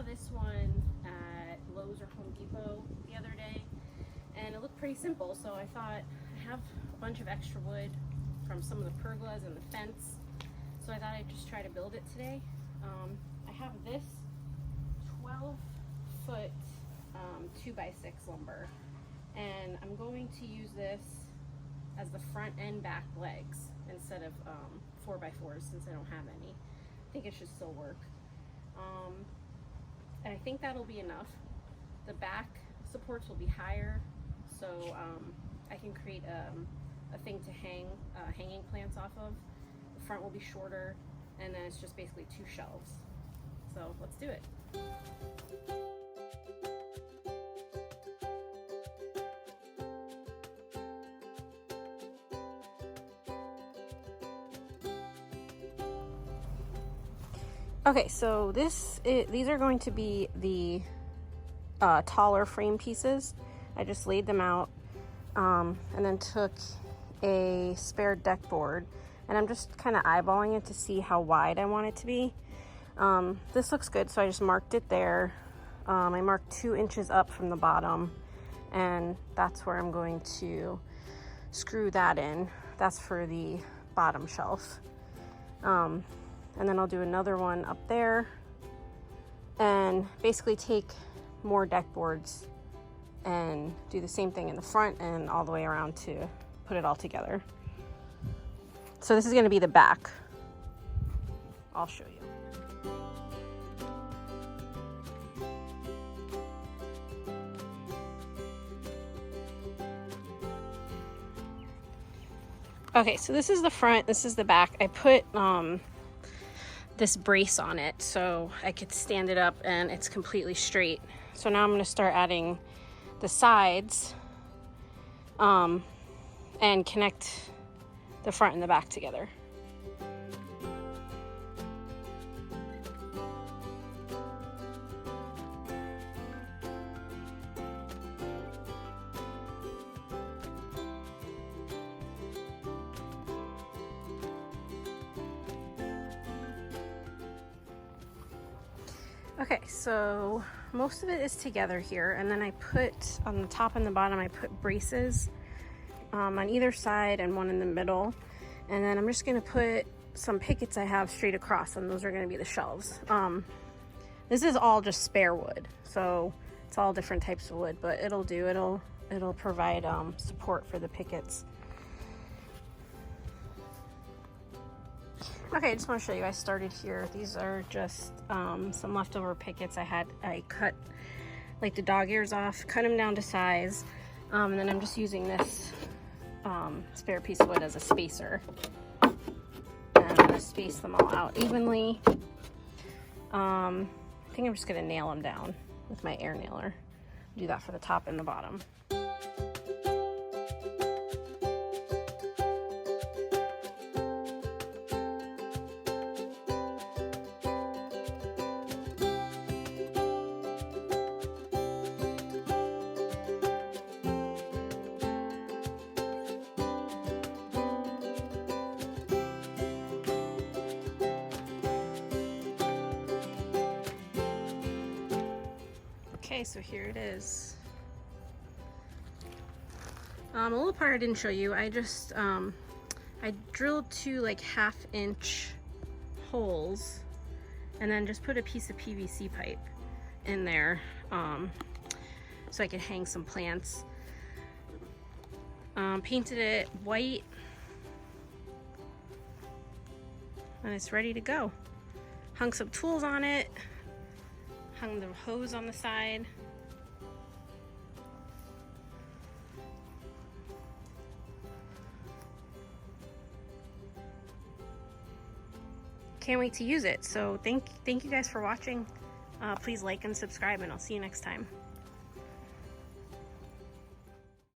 this one at Lowe's or Home Depot the other day, and it looked pretty simple, so I thought I have a bunch of extra wood from some of the pergolas and the fence, so I thought I'd just try to build it today. I have this 12-foot 2x6 lumber, and I'm going to use this as the front and back legs instead of 4x4s, since I don't have any. I think it should still work. And I think that'll be enough. The back supports will be higher, so I can create a thing to hang hanging plants off of. The front will be shorter, and then it's just basically 2 shelves. So let's do it. Okay, so these are going to be the taller frame pieces. I just laid them out and then took a spare deck board, and I'm just kind of eyeballing it to see how wide I want it to be. This looks good, so I just marked it there. I marked 2 inches up from the bottom, and that's where I'm going to screw that in. That's for the bottom shelf. And then I'll do another one up there and basically take more deck boards and do the same thing in the front and all the way around to put it all together. So this is going to be the back. I'll show you. Okay, so this is the front, this is the back. I put this brace on it so I could stand it up and it's completely straight. So now I'm going to start adding the sides and connect the front and the back together. Okay, so most of it is together here, and then I put on the top and the bottom, I put braces on either side and one in the middle, and then I'm just going to put some pickets I have straight across, and those are going to be the shelves. This is all just spare wood, so it's all different types of wood, but it'll do. It'll provide support for the pickets. Okay, I just want to show you, I started here. These are just some leftover pickets I cut like the dog ears off, cut them down to size, and then I'm just using this spare piece of wood as a spacer. And I'm going to space them all out evenly. I think I'm just going to nail them down with my air nailer. Do that for the top and the bottom. Okay, so here it is. A little part I didn't show you. I just I drilled 2 like 1/2-inch holes, and then just put a piece of PVC pipe in there so I could hang some plants. Painted it white, and it's ready to go. Hung some tools on it. Hung the hose on the side. Can't wait to use it. So thank you guys for watching. Please like and subscribe, and I'll see you next time.